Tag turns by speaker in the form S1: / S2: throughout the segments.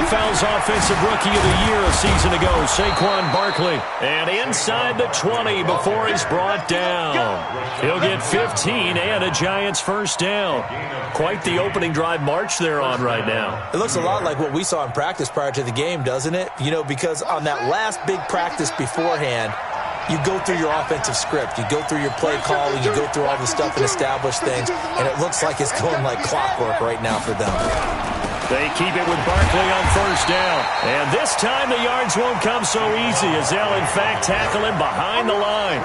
S1: NFL's Offensive Rookie of the Year a season ago, Saquon Barkley. And inside the 20 before he's brought down. He'll get 15 and a Giants first down. Quite the opening drive march they're on right now.
S2: It looks a lot like what we saw in practice prior to the game, doesn't it? You know, because on that last big practice beforehand, you go through your offensive script. You go through your play calling. You go through all the stuff and establish things. And it looks like it's going like clockwork right now for them.
S1: They keep it with Barkley on first down. And this time the yards won't come so easy as they'll, in fact, tackle him behind the line.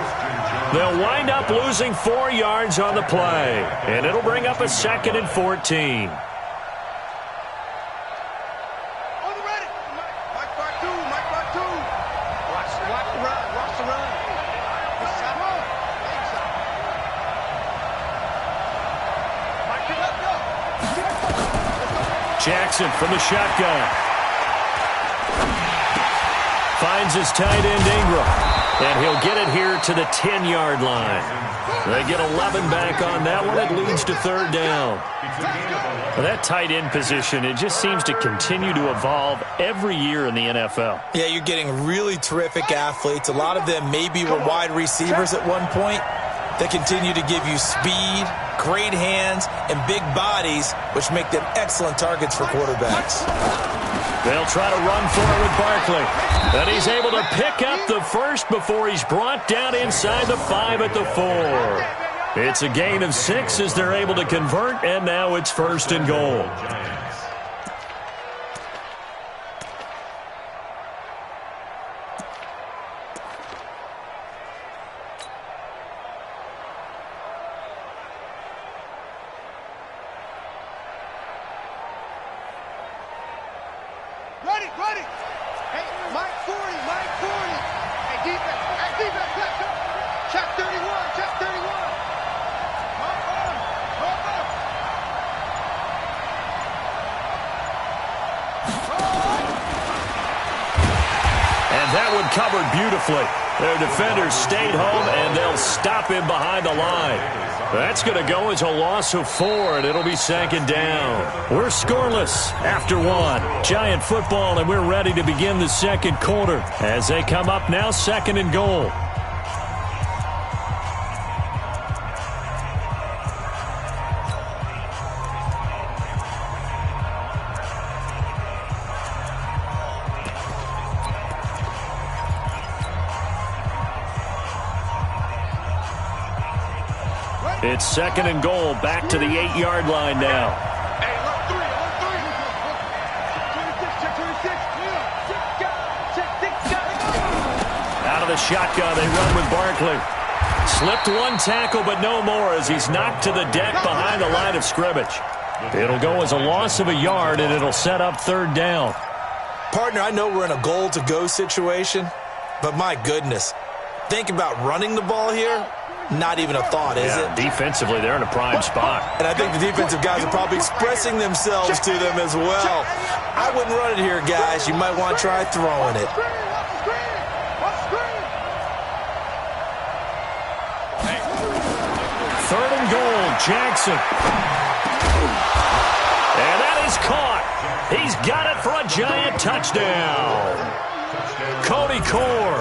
S1: They'll wind up losing 4 yards on the play. And it'll bring up a 2nd and 14. Jackson from the shotgun. Finds his tight end Ingram. And he'll get it here to the 10-yard line. They get 11 back on that one. It leads to 3rd down. Well, that tight end position, it just seems to continue to evolve every year in the NFL.
S2: Yeah, you're getting really terrific athletes. A lot of them maybe were wide receivers at one point. They continue to give you speed, great hands, and big bodies, which make them excellent targets for quarterbacks.
S1: They'll try to run for it with Barkley. And he's able to pick up the first before he's brought down inside the 5 at the 4. It's a gain of 6 as they're able to convert, and now it's 1st and goal. Covered beautifully. Their defenders stayed home, and they'll stop him behind the line. That's going to go as a loss of 4, and it'll be 2nd down. We're scoreless after 1. Giant football, and we're ready to begin the 2nd quarter as they come up now 2nd and goal. It's 2nd and goal, back to the 8-yard line now. Out of the shotgun, they run with Barkley. Slipped 1 tackle, but no more as he's knocked to the deck behind the line of scrimmage. It'll go as a loss of a yard, and it'll set up 3rd down.
S2: Partner, I know we're in a goal-to-go situation, but my goodness, think about running the ball here. Not even a thought, is it?
S1: Defensively, they're in a prime spot.
S2: And I think the defensive guys are probably expressing themselves to them as well. I wouldn't run it here, guys. You might want to try throwing it.
S1: 3rd and goal, Jackson. And that is caught. He's got it for a Giant touchdown. Cody Core.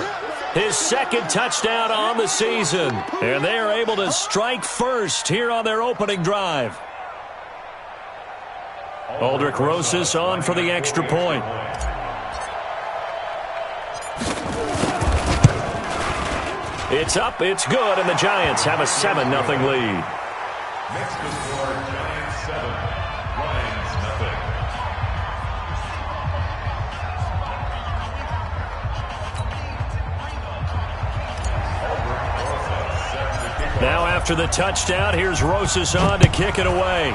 S1: His 2nd touchdown on the season. And they are able to strike first here on their opening drive. Aldrich Rosas on for the extra point. It's up, it's good, and the Giants have a 7-0 lead.
S3: Next to score, Giants 7, Lions nothing.
S1: Now after the touchdown, here's Rosas on to kick it away.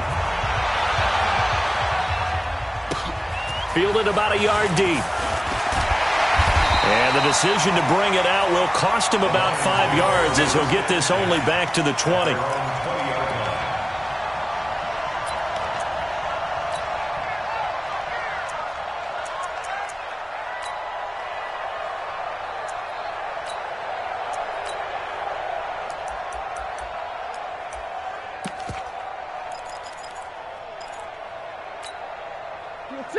S1: Fielded about a yard deep. And the decision to bring it out will cost him about 5 yards as he'll get this only back to the 20.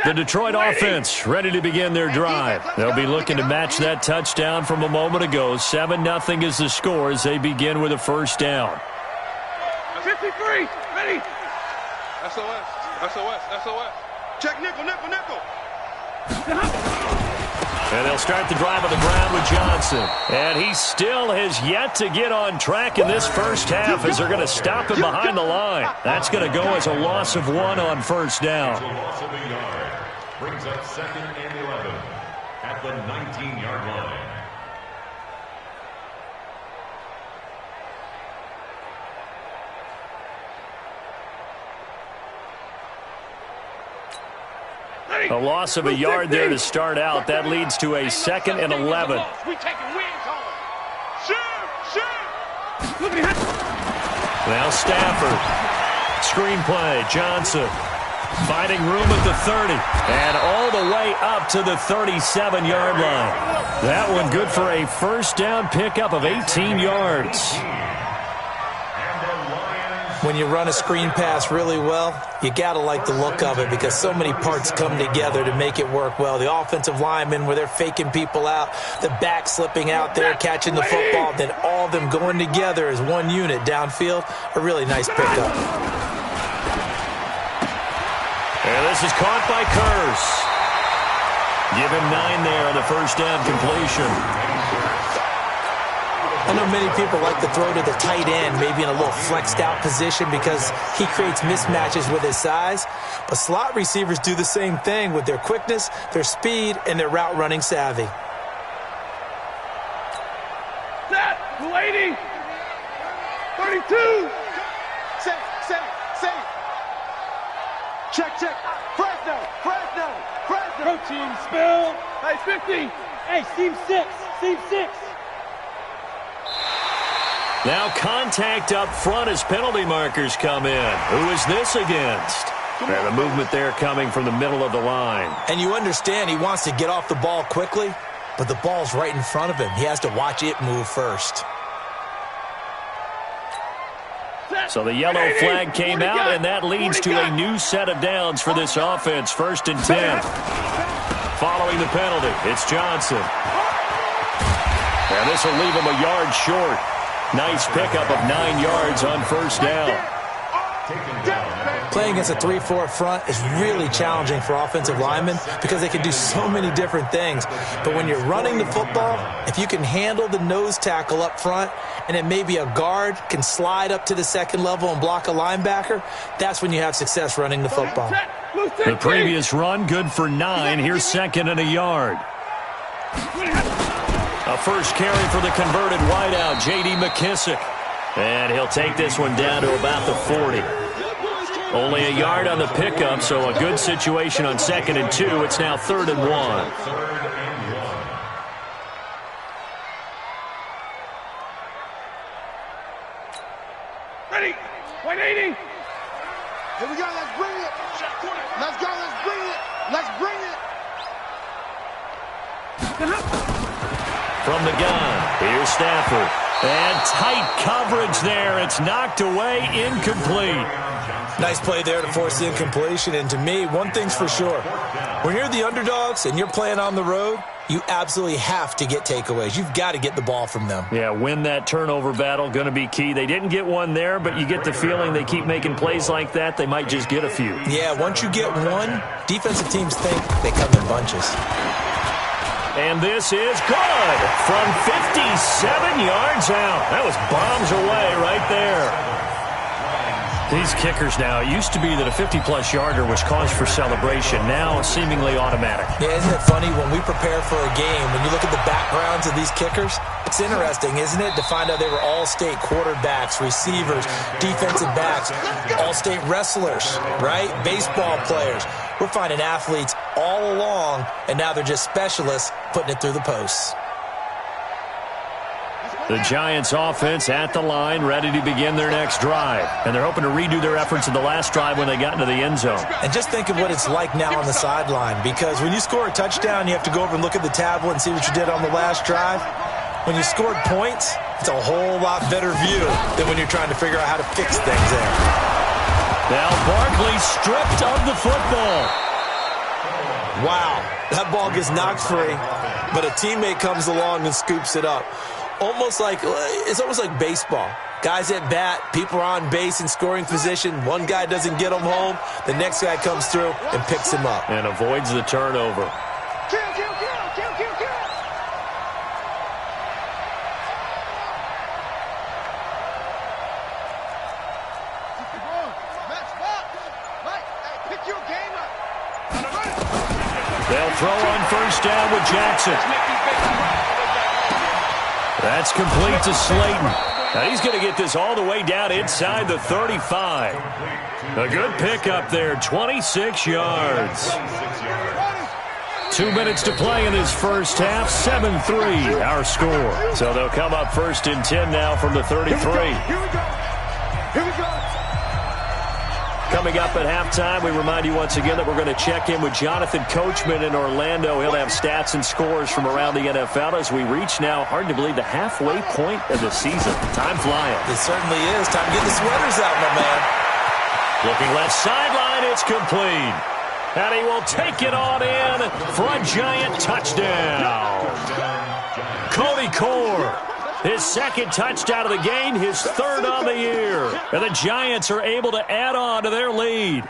S1: The Detroit offense ready to begin their drive. They'll be looking to match that touchdown from a moment ago. 7-0 is the score as they begin with a first down.
S4: 53, ready. SOS, SOS, SOS. Check nickel, nickel, nickel.
S1: And they'll start the drive on the ground with Johnson. And he still has yet to get on track in this first half as they're going to stop him behind the line. That's going to go as a loss of 1 on first down.
S3: A loss of a yard. Brings up 2nd and 11 at the 19-yard line.
S1: A loss of a yard there to start out. That leads to a 2nd and 11. Now Stafford. Screenplay. Johnson. Finding room at the 30. And all the way up to the 37-yard line. That one good for a first down pickup of 18 yards.
S2: When you run a screen pass really well, you got to like the look of it because so many parts come together to make it work well. The offensive linemen, where they're faking people out, the back slipping out there, catching the football, then all of them going together as one unit downfield, a really nice pickup.
S1: And this is caught by Curse. Give him 9 there on the first down completion.
S2: I know many people like to throw to the tight end, maybe in a little flexed out position because he creates mismatches with his size. But slot receivers do the same thing with their quickness, their speed, and their route running savvy.
S4: Set, 280. 32. Safe. Check. Fresno. Protein spill. Hey, 50. Hey, seam 6.
S1: Now contact up front as penalty markers come in. Who is this against? And the movement there coming from the middle of the line.
S2: And you understand he wants to get off the ball quickly, but the ball's right in front of him. He has to watch it move first.
S1: So the yellow flag came out, and that leads to a new set of downs for this offense. 1st and 10. Following the penalty, it's Johnson. And this will leave him a yard short. Nice pickup of 9 yards on first down.
S2: Playing against a 3-4 front is really challenging for offensive linemen because they can do so many different things. But when you're running the football, if you can handle the nose tackle up front and then maybe a guard can slide up to the second level and block a linebacker, that's when you have success running the football.
S1: The previous run, good for 9. Here's 2nd and a yard. A first carry for the converted wideout, J.D. McKissick. And he'll take this one down to about the 40. Only a yard on the pickup, so a good situation on 2nd and 2. It's now 3rd and 1.
S4: Ready. 180. Here we go. Let's bring it. Let's go. Let's bring it.
S1: From the gun, here's Stafford. And tight coverage there. It's knocked away, incomplete.
S2: Nice play there to force the incompletion. And to me, one thing's for sure. When you're the underdogs and you're playing on the road, you absolutely have to get takeaways. You've got to get the ball from them.
S1: Yeah, win that turnover battle, going to be key. They didn't get one there, but you get the feeling they keep making plays like that, they might just get a few.
S2: Yeah, once you get one, defensive teams think they come in bunches.
S1: And this is good from 57 yards out. That was bombs away right there. These kickers now, it used to be that a 50-plus yarder was cause for celebration. Now, seemingly automatic.
S2: Yeah, isn't it funny when we prepare for a game, when you look at the backgrounds of these kickers, it's interesting, isn't it, to find out they were all-state quarterbacks, receivers, defensive backs, all-state wrestlers, right? Baseball players. We're finding athletes all along, and now they're just specialists putting it through the posts.
S1: The Giants offense at the line, ready to begin their next drive. And they're hoping to redo their efforts in the last drive when they got into the end zone.
S2: And just think of what it's like now on the sideline, because when you score a touchdown, you have to go over and look at the tablet and see what you did on the last drive. When you scored points, it's a whole lot better view than when you're trying to figure out how to fix things there.
S1: Now Barkley stripped of the football.
S2: Wow, that ball gets knocked free, but a teammate comes along and scoops it up. It's almost like baseball. Guys at bat, people are on base in scoring position. One guy doesn't get him home. The next guy comes through and picks him up.
S1: And avoids the turnover.
S4: Kill, kill, kill, kill, kill, kill. Pick your game up.
S1: They'll throw on first down with Jackson. That's complete to Slayton. Now he's going to get this all the way down inside the 35. A good pickup there, 26 yards. 2 minutes to play in this first half, 7-3 our score. So they'll come up first and 10 now from the 33.
S4: Here we go. Here we go.
S1: Coming up at halftime, we remind you once again that we're going to check in with Jonathan Coachman in Orlando. He'll have stats and scores from around the NFL as we reach now, hard to believe, the halfway point of the season. Time flying.
S2: It certainly is. Time to get the sweaters out, my man.
S1: Looking left sideline, it's complete. And he will take it on in for a giant touchdown. Cody Core. His second touchdown of the game, his third on the year. And the Giants are able to add on to their lead.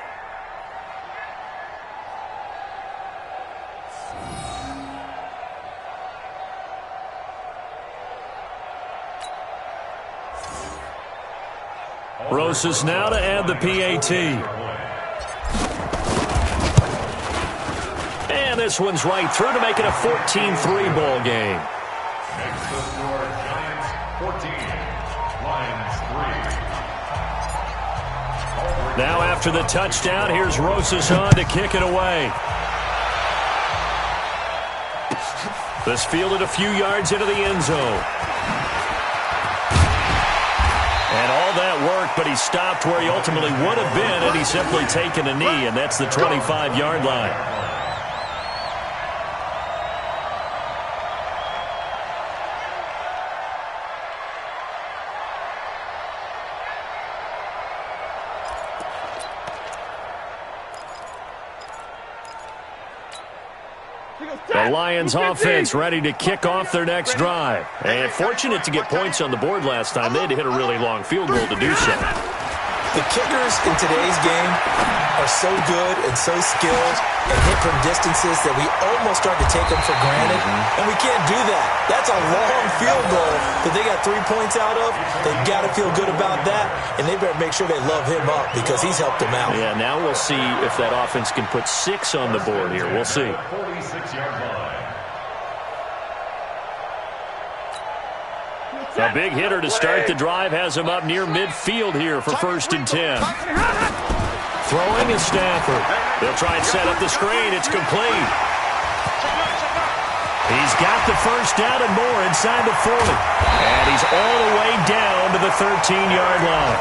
S1: Rosas now to add the PAT. And this one's right through to make it a 14-3 ball game.
S3: Next to score, Giants 14, Lions 3.
S1: Now after the touchdown, here's Rosas on to kick it away. This fielded a few yards into the end zone. And all that work, but he stopped where he ultimately would have been had he simply taken a knee, and that's the 25-yard line. The Lions offense ready to kick off their next drive. And fortunate to get points on the board last time. They had to hit a really long field goal to do so.
S2: The kickers in today's game are so good and so skilled and hit from distances that we almost start to take them for granted. And we can't do that. That's a long field goal that they got 3 points out of. They've got to feel good about that, and they better make sure they love him up because he's helped them out.
S1: Yeah, now we'll see if that offense can put 6 on the board here. We'll see.
S3: 46-yard line.
S1: A big hitter to start the drive has him up near midfield here for first and 10. Throwing is Stafford. They'll try and set up the screen. It's complete. He's got the first down and more inside the 40. And he's all the way down to the 13-yard line.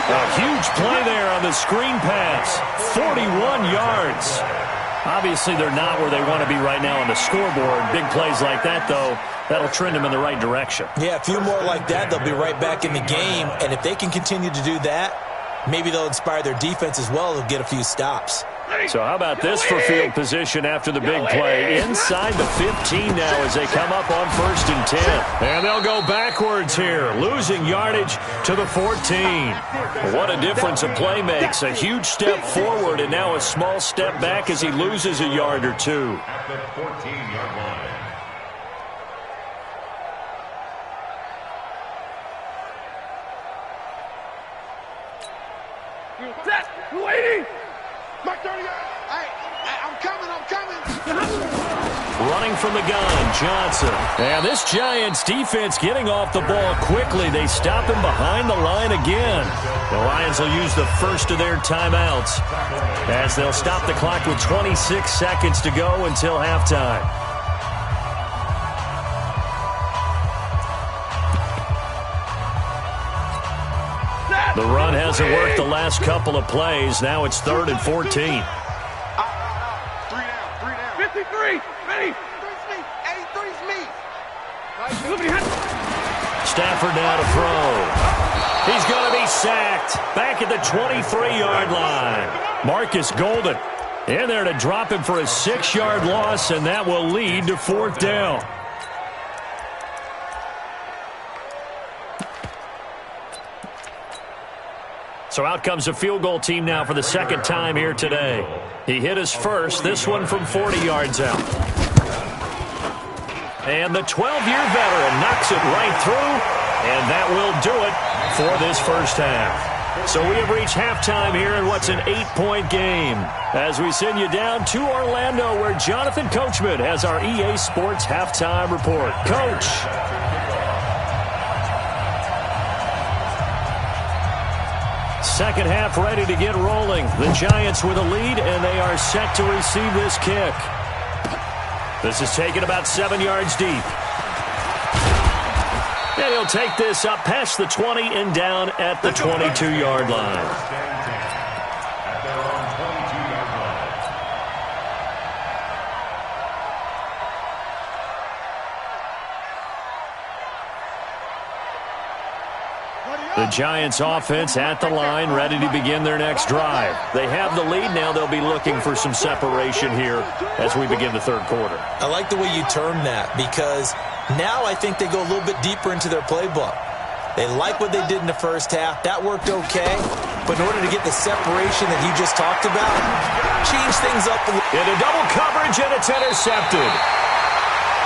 S1: A huge play there on the screen pass. 41 yards. Obviously, they're not where they want to be right now on the scoreboard. Big plays like that, though, that'll trend them in the right direction.
S2: Yeah, a few more like that, they'll be right back in the game. And if they can continue to do that, maybe they'll inspire their defense as well. They'll get a few stops.
S1: So how about this for field position after the big play? Inside the 15 now as they come up on first and 10. And they'll go backwards here, losing yardage to the 14. What a difference a play makes. A huge step forward and now a small step back as he loses a yard or two.
S3: At the 14-yard line.
S4: Waiting! Mark 30 yards. Hey, I'm coming.
S1: Running from the gun, Johnson. And this Giants defense getting off the ball quickly. They stop him behind the line again. The Lions will use the first of their timeouts as they'll stop the clock with 26 seconds to go until halftime. The run hasn't worked the last couple of plays. Now it's 3rd and 14.
S4: 3 down. 53. Ready. 83's me. 83's me.
S1: Stafford now to throw. He's going to be sacked. Back at the 23-yard line. Marcus Golden. In there to drop him for a 6-yard loss, and that will lead to 4th down. So out comes a field goal team now for the second time here today. He hit his first, this one from 40 yards out. And the 12-year veteran knocks it right through, and that will do it for this first half. So we have reached halftime here in what's an 8-point game. As we send you down to Orlando, where Jonathan Coachman has our EA Sports halftime report. Coach. Second half ready to get rolling. The Giants with a lead, and they are set to receive this kick. This is taken about 7 yards deep. And he'll take this up past the 20 and down at the 22-yard line. The Giants offense at the line, ready to begin their next drive. They have the lead now. They'll be looking for some separation here as we begin the third quarter.
S2: I like the way you term that, because now I think they go a little bit deeper into their playbook. They like what they did in the first half. That worked okay. But in order to get the separation that you just talked about, change things up a little.
S1: Into double coverage, and it's intercepted.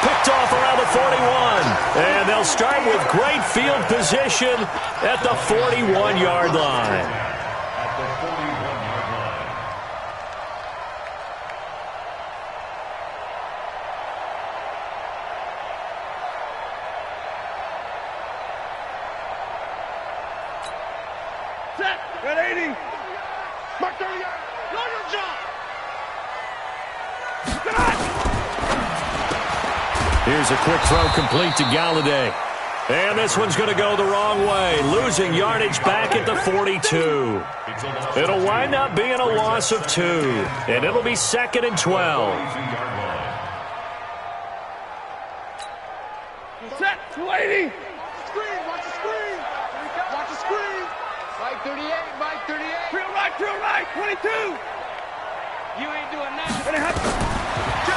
S1: Picked off around the 41. And they'll start with great field position at the 41-yard line. Here's a quick throw complete to Galladay. And this one's going to go the wrong way, losing yardage back at the 42. It'll wind up being a loss of 2, and it'll be 2nd and 12.
S4: Set, 280. Screen, watch the screen. Watch the screen. Mike 38, Mike 38. Drill right, 22. You ain't doing nothing.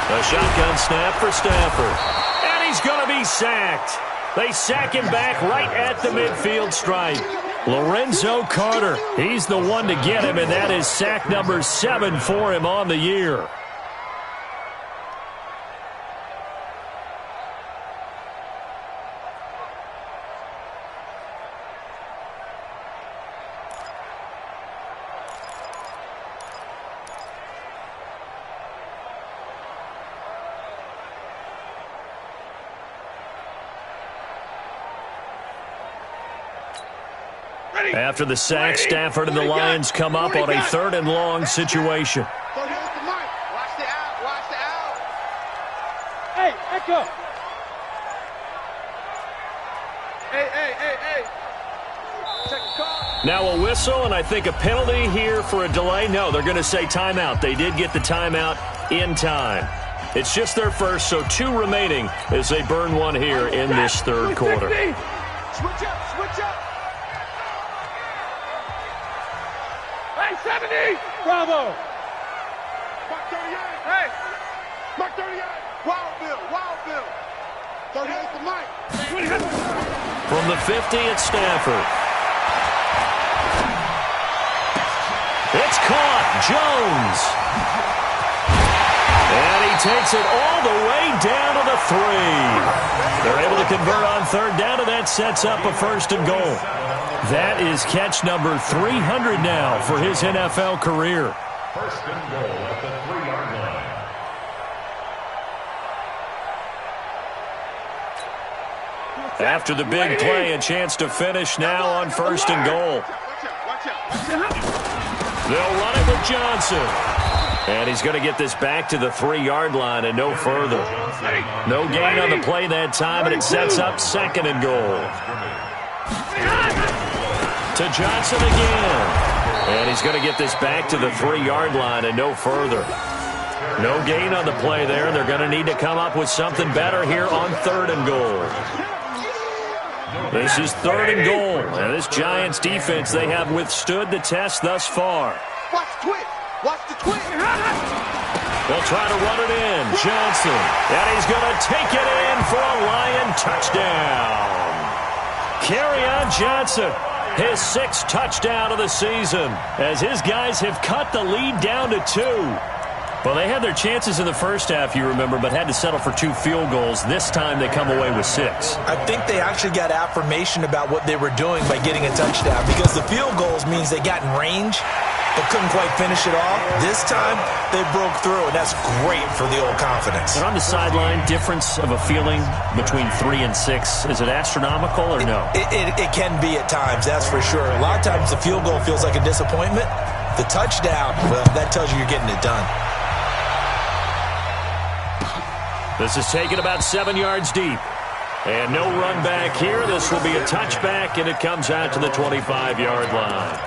S1: A shotgun snap for Stafford. And he's going to be sacked. They sack him back right at the midfield stripe. Lorenzo Carter, he's the one to get him, and that is sack number 7 for him on the year. After the sack, Stafford and the Lions come up on a 3rd and long situation.
S4: Watch the out. Hey, Echo. Hey. Check the call.
S1: Now a whistle, and I think a penalty here for a delay. No, they're going to say timeout. They did get the timeout in time. It's just their first, so 2 remaining as they burn one here in this third quarter.
S4: Switch up. Hey, 70. Bravo. Mark 38. Hey. Mark 38. Wild Bill. 38 to Mike.
S1: From the 50, it's Stafford. It's caught. Jones. And he takes it all the way down to the 3. They're able to convert on 3rd down, and that sets up a 1st and goal. That is catch number 300 now for his NFL career.
S3: 1st and goal at the 3-yard line.
S1: After the big play, a chance to finish now on 1st and goal.
S4: Watch out.
S1: They'll run it with Johnson. And he's going to get this back to the 3-yard line and no further. No gain on the play that time, and it sets up 2nd and goal. To Johnson again. And he's going to get this back to the 3-yard line and no further. No gain on the play there. They're going to need to come up with something better here on 3rd and goal. This is 3rd and goal. And this Giants defense, they have withstood the test thus far.
S4: Watch twitch. Watch the quick.
S1: They'll try to run it in. Johnson. And he's going to take it in for a Lion touchdown. Kerryon Johnson, his 6th touchdown of the season, as his guys have cut the lead down to 2. Well, they had their chances in the first half, you remember, but had to settle for 2 field goals. This time they come away with 6.
S2: I think they actually got affirmation about what they were doing by getting a touchdown, because the field goals means they got in range but couldn't quite finish it off. This time, they broke through, and that's great for the old confidence.
S1: And on the sideline, difference of a feeling between 3 and 6, is it astronomical or no?
S2: It can be at times, that's for sure. A lot of times the field goal feels like a disappointment. The touchdown, well, that tells you you're getting it done.
S1: This is taken about 7 yards deep. And no run back here. This will be a touchback, and it comes out to the 25-yard line.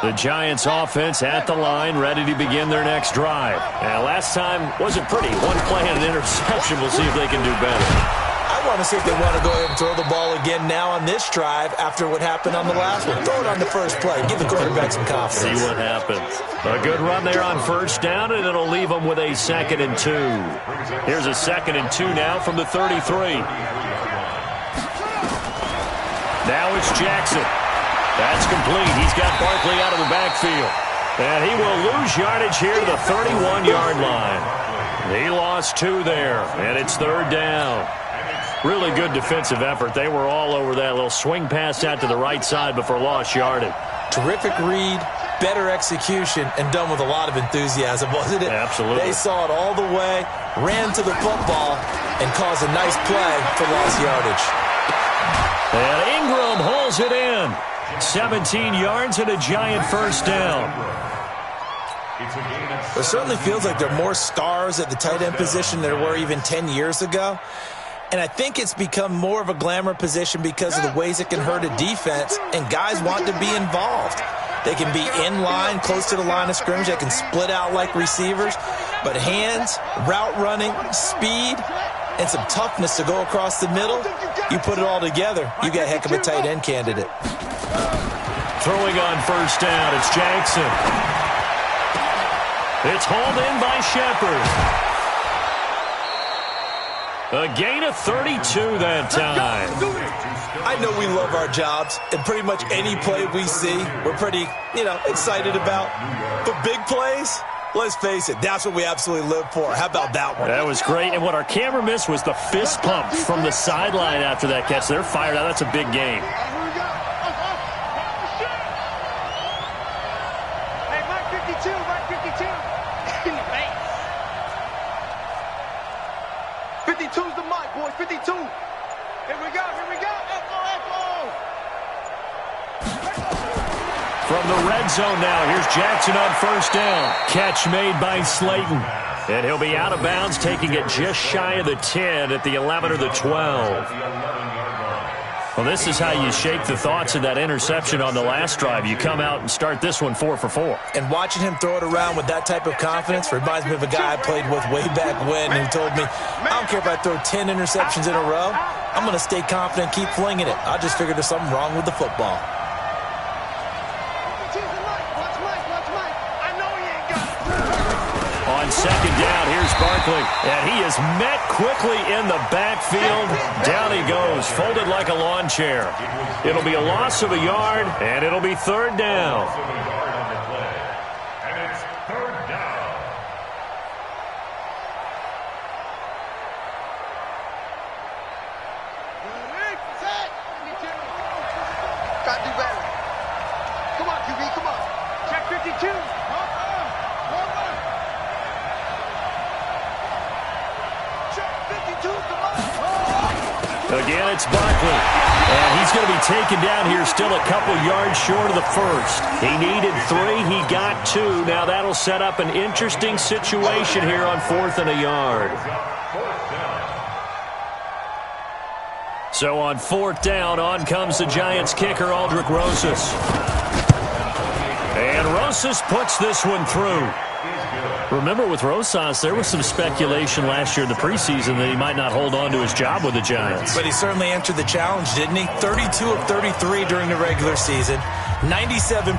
S1: The Giants offense at the line, ready to begin their next drive. And last time wasn't pretty. One play and an interception. We'll see if they can do better.
S2: I want to see if they want to go ahead and throw the ball again now on this drive after what happened on the last one. Throw it on the first play. Give the quarterback some confidence.
S1: See what happens. A good run there on first down, and it'll leave them with a 2nd and 2. Here's a 2nd and 2 now from the 33. Now it's Jackson. That's complete. He's got Barkley out of the backfield. And he will lose yardage here to the 31-yard line. He lost 2 there, and it's 3rd down. Really good defensive effort. They were all over that little swing pass out to the right side before lost yardage.
S2: Terrific read, better execution, and done with a lot of enthusiasm, wasn't it?
S1: Absolutely.
S2: They saw it all the way, ran to the football, and caused a nice play for lost yardage.
S1: And Ingram hauls it in. 17 yards and a Giant first down.
S2: It certainly feels like there are more stars at the tight end position than there were even 10 years ago. And I think it's become more of a glamour position because of the ways it can hurt a defense, and guys want to be involved. They can be in line, close to the line of scrimmage. They can split out like receivers. But hands, route running, speed, and some toughness to go across the middle, you put it all together, you got a heck of a tight end candidate.
S1: Throwing on first down, it's Jackson. It's hauled in by Shepard. A gain of 32 that time.
S2: I know we love our jobs, and pretty much any play we see, we're pretty, excited about. But big plays, let's face it, that's what we absolutely live for. How about that one?
S1: That was great, and what our camera missed was the fist pump from the sideline after that catch. They're fired out. That's a big game.
S4: Hey, Mike 52, Mike 52. In the face. 52's the mic, boys, 52. Here we go, here we go. Echo, echo.
S1: From the red zone now, here's Jackson on first down. Catch made by Slayton. And he'll be out of bounds, taking it just shy of the 10 at the 11 or the 12. Well, this is how you shake the thoughts of that interception on the last drive. You come out and start this one 4 for 4.
S2: And watching him throw it around with that type of confidence reminds me of a guy I played with way back when who told me, I don't care if I throw 10 interceptions in a row. I'm going to stay confident, keep flinging it. I just figured there's something wrong with the football.
S1: On second down, here's Barkley. And he is met quickly in the backfield. Down he goes, folded like a lawn chair. It'll be a loss of a yard, and it'll be 3rd down.
S3: And it's 3rd down.
S4: Got to do better. Come on, QB, come on. Check 52.
S1: Again, it's Barkley. And he's going to be taken down here still a couple yards short of the first. He needed 3. He got 2. Now that'll set up an interesting situation here on 4th and a yard. So on 4th down, on comes the Giants kicker, Aldrick Rosas. And Rosas puts this one through. Remember, with Rosas, there was some speculation last year in the preseason that he might not hold on to his job with the Giants.
S2: But he certainly answered the challenge, didn't he? 32 of 33 during the regular season, 97%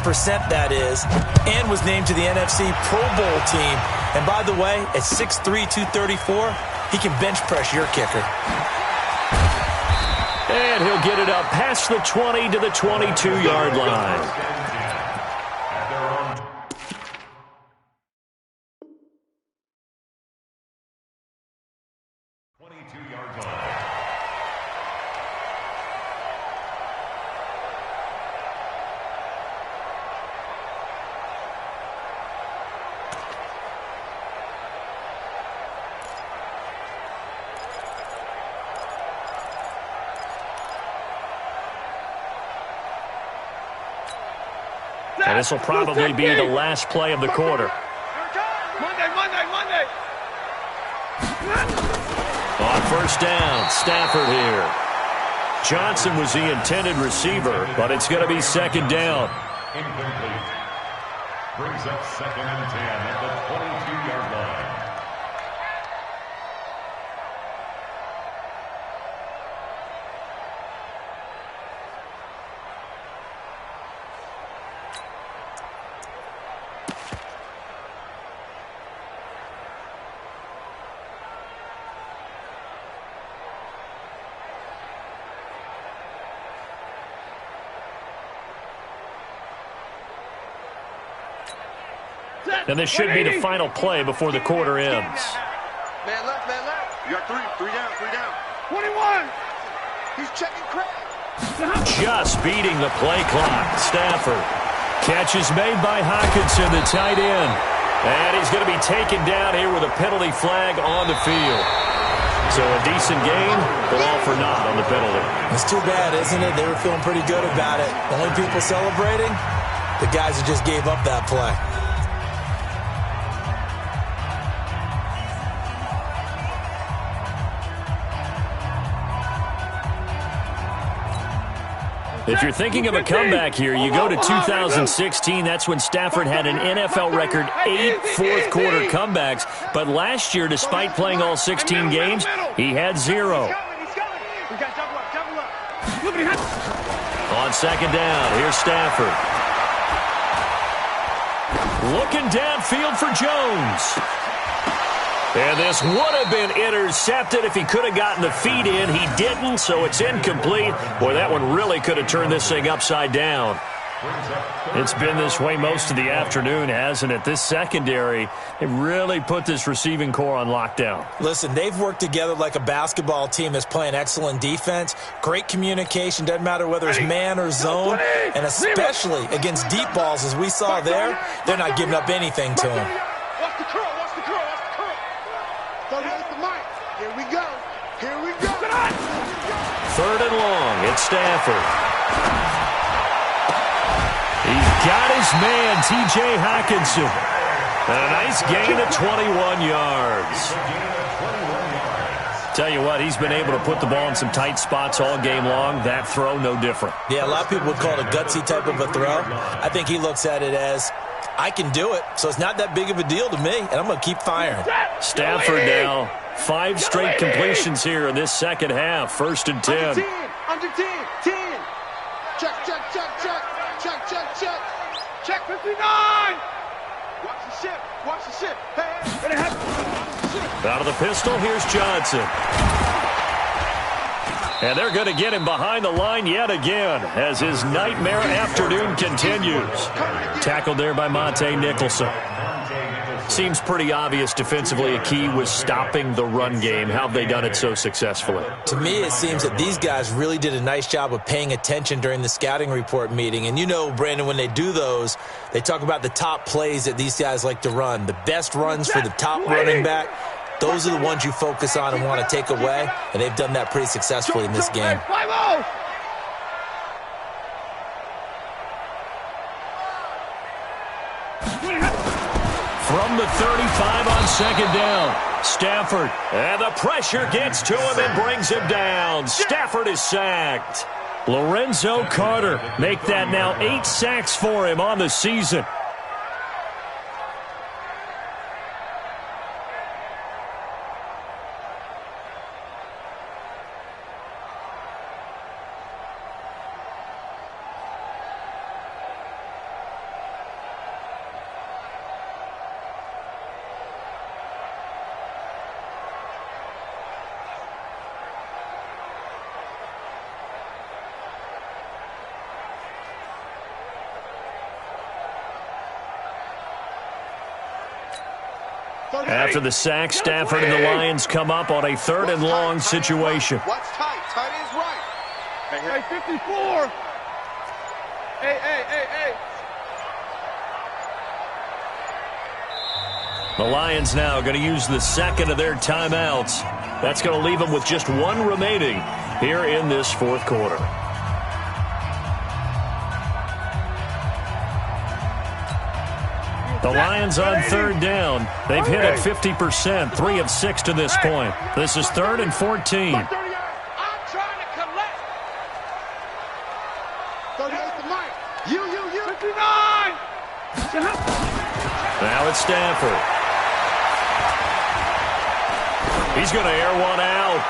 S2: that is, and was named to the NFC Pro Bowl team. And by the way, at 6'3", 234, he can bench press your kicker.
S1: And he'll get it up past the 20 to the 22-yard line. And this will probably be the last play of the quarter.
S4: Monday.
S1: On first down, Stafford here. Johnson was the intended receiver, but it's going to be second down.
S3: Incomplete. Brings up 2nd and 10 at the 22-yard line.
S1: And this should be the final play before the quarter ends.
S4: Man left. You got three down. 21. He's checking Craig.
S1: Just beating the play clock. Stafford. Catch is made by Hockenson, the tight end. And he's going to be taken down here with a penalty flag on the field. So a decent gain, but all for naught on the penalty.
S2: It's too bad, isn't it? They were feeling pretty good about it. The only people celebrating, the guys who just gave up that play.
S1: If you're thinking of a comeback here, you go to 2016. That's when Stafford had an NFL record 8 fourth-quarter comebacks. But last year, despite playing all 16 games, he had 0. On second down, here's Stafford. Looking downfield for Jones. And this would have been intercepted if he could have gotten the feet in. He didn't, so it's incomplete. Boy, that one really could have turned this thing upside down. It's been this way most of the afternoon, hasn't it? This secondary, they really put this receiving core on lockdown.
S2: Listen, they've worked together like a basketball team that's playing excellent defense. Great communication, doesn't matter whether it's man or zone. And especially against deep balls, as we saw there, they're not giving up anything to him.
S4: Watch the curl. Here we go.
S1: 3rd and long. It's Stafford. He's got his man, T.J. Hockenson. And a nice gain of 21 yards. Tell you what, he's been able to put the ball in some tight spots all game long. That throw, no different.
S2: Yeah, a lot of people would call it a gutsy type of a throw. I think he looks at it as, I can do it, so it's not that big of a deal to me, and I'm going to keep firing.
S1: Stafford now, 5 straight completions here in this second half. 1st and 10.
S4: Under 10. Check. Check 59. Watch the ship. Hey.
S1: Out of the pistol, here's Johnson. And they're going to get him behind the line yet again as his nightmare afternoon continues. Tackled there by Monte Nicholson. Seems pretty obvious defensively a key was stopping the run game. How have they done it so successfully?
S2: To me, it seems that these guys really did a nice job of paying attention during the scouting report meeting. And you know, Brandon, when they do those, they talk about the top plays that these guys like to run. The best runs for the top running back. Those are the ones you focus on and want to take away, and they've done that pretty successfully in this game.
S1: From the 35 on second down, Stafford, and the pressure gets to him and brings him down. Stafford is sacked. Lorenzo Carter make that now 8 sacks for him on the season. After the sack, Stafford and the Lions come up on a 3rd and long situation.
S4: Watch tight. Tight is right. Hey, 54. Hey.
S1: The Lions now going to use the second of their timeouts. That's going to leave them with just one remaining here in this 4th quarter. The Lions on 3rd down. They've hit at 50%, 3 of 6 to this point. This is 3rd and 14.
S4: I'm trying to collect. 38 to Mike. You. 59.
S1: Now it's Stafford. He's going to air one out.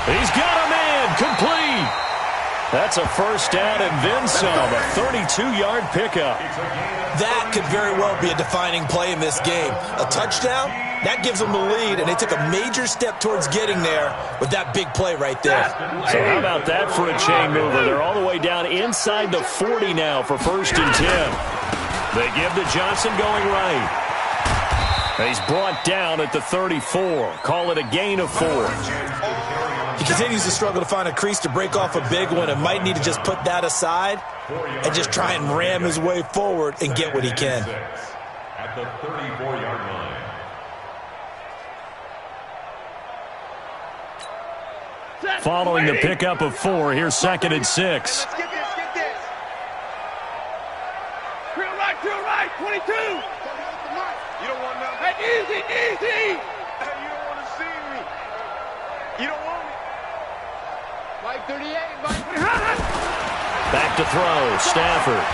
S1: He's got a man complete. That's a first down and then some, a 32-yard pickup.
S2: That could very well be a defining play in this game. A touchdown, that gives them the lead, and they took a major step towards getting there with that big play right there.
S1: So how about that for a chain mover? They're all the way down inside the 40 now for 1st and 10. They give to Johnson going right. He's brought down at the 34. Call it a gain of 4.
S2: He continues to struggle to find a crease to break off a big one and might need to just put that aside and just try and ram his way forward and get what he can.
S3: At the 34-yard line.
S1: Following the pickup of 4, here's 2nd and 6.
S4: Let's get this. Drill right, 22. You don't want nothing. Hey, easy. Hey, you don't want to see me. You don't want me. Mike 38, Mike.
S1: Back to throw, Stafford.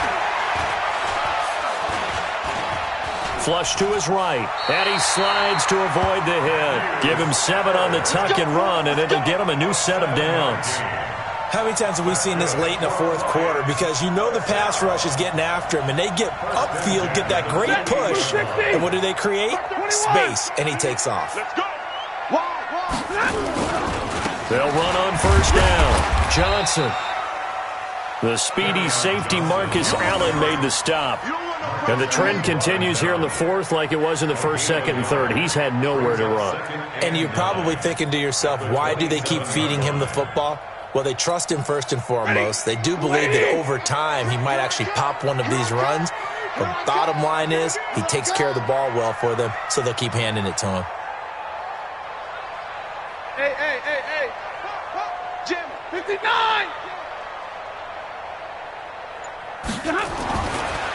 S1: Flush to his right, and he slides to avoid the hit. Give him 7 on the tuck and run, and it'll get him a new set of downs.
S2: How many times have we seen this late in the 4th quarter? Because you know the pass rush is getting after him, and they get upfield, get that great push, and what do they create? Space, and he takes off.
S4: Let's go.
S1: They'll run on 1st down. Johnson. The speedy safety Marcus Allen made the stop. And the trend continues here in the 4th like it was in the 1st, 2nd, and 3rd. He's had nowhere to run.
S2: And you're probably thinking to yourself, why do they keep feeding him the football? Well, they trust him first and foremost. They do believe that over time he might actually pop one of these runs. But bottom line is he takes care of the ball well for them, so they'll keep handing it to him.
S4: Hey. Jim, 59.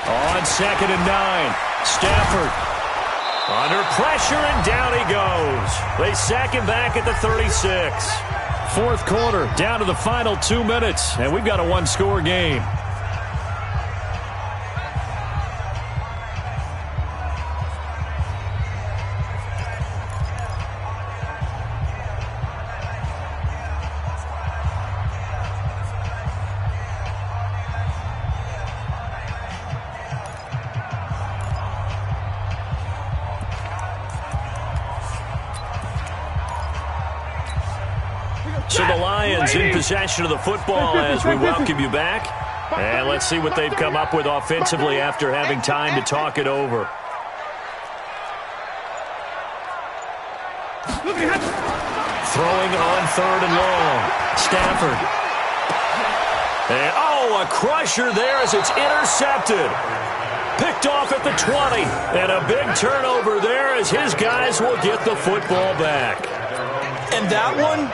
S1: On 2nd and 9, Stafford under pressure, and down he goes. They sack him back at the 36. 4th quarter, down to the final 2 minutes, and we've got a 1-score game. So the Lions in possession of the football as we welcome you back. And let's see what they've come up with offensively after having time to talk it over. Throwing on 3rd and long. Stafford. And a crusher there as it's intercepted. Picked off at the 20. And a big turnover there as his guys will get the football back.
S2: And that one?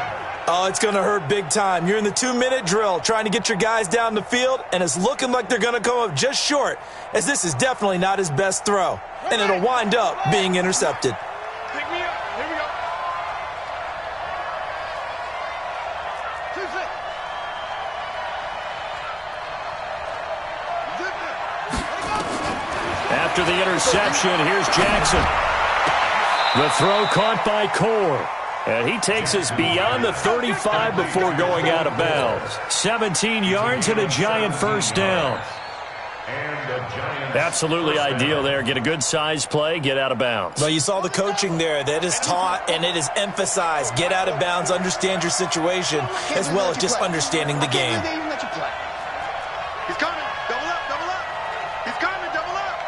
S2: Oh, it's going to hurt big time. You're in the 2-minute drill trying to get your guys down the field, and it's looking like they're going to come up just short, as this is definitely not his best throw. And it'll wind up being intercepted.
S4: Pick me up. Here we go.
S1: After the interception, here's Jackson. The throw caught by Core. And he takes us beyond the 35 before going out of bounds. 17 yards and a giant first down. Absolutely ideal there. Get a good size play, get out of bounds.
S2: Well, you saw the coaching there. That is taught and it is emphasized. Get out of bounds, understand your situation, as well as just understanding the game.
S4: He's coming. Double up. He's coming. Double up.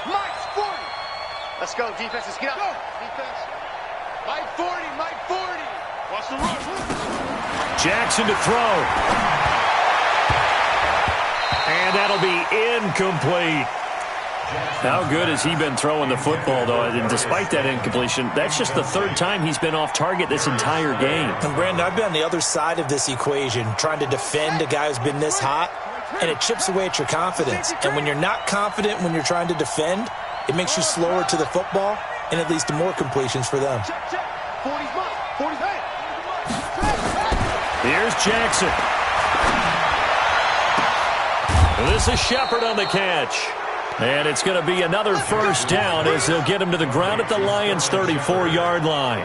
S4: Mike's 40. Let's go, defense. Let's get up. Go. Defense. Mike 40, Mike 40. Watch the run.
S1: Jackson to throw. And that'll be incomplete. How good has he been throwing the football, though? And despite that incompletion, that's just the third time he's been off target this entire game.
S2: And, Brandon, I've been on the other side of this equation, trying to defend a guy who's been this hot, and it chips away at your confidence. And when you're not confident when you're trying to defend, it makes you slower to the football, and it leads to more completions for them.
S1: Here's Jackson. This is Shepard on the catch. And it's going to be another first down as they'll get him to the ground at the Lions' 34-yard line.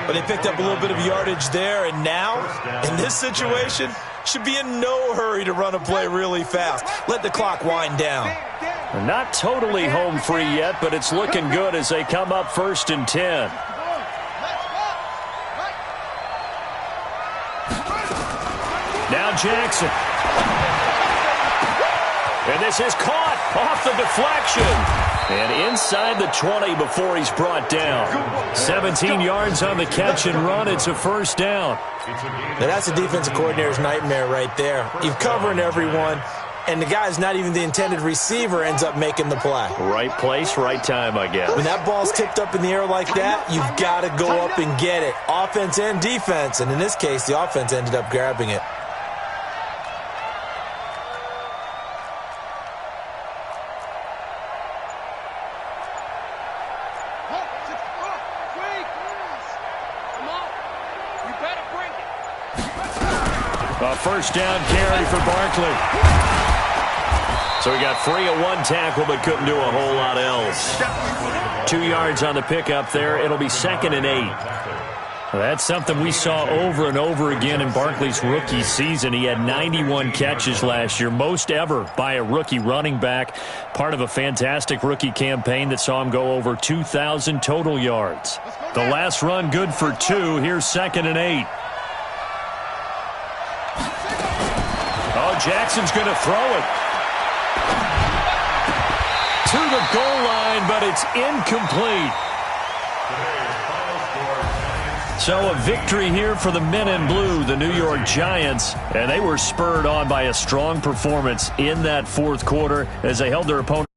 S2: But they picked up a little bit of yardage there, and now, in this situation, should be in no hurry to run a play really fast. Let the clock wind down.
S1: Not totally home free yet, but it's looking good as they come up 1st and 10. Now Jackson. And this is caught off the deflection. And inside the 20 before he's brought down. 17 yards on the catch and run. It's a first down.
S2: Now that's a defensive coordinator's nightmare right there. You're covering everyone, and the guy's not even the intended receiver ends up making the play.
S1: Right place, right time, I guess.
S2: When that ball's tipped up in the air like that, you've got to go up and get it. Offense and defense, and in this case, the offense ended up grabbing it.
S1: A first down carry for Barkley. So he got free of one tackle but couldn't do a whole lot else. 2 yards on the pickup there. It'll be 2nd and 8. That's something we saw over and over again in Barkley's rookie season. He had 91 catches last year, most ever by a rookie running back. Part of a fantastic rookie campaign that saw him go over 2,000 total yards. The last run good for 2. Here's 2nd and 8. Oh, Jackson's going to throw it to the goal line, but it's incomplete. So a victory here for the men in blue, the New York Giants, and they were spurred on by a strong performance in that fourth quarter as they held their opponent.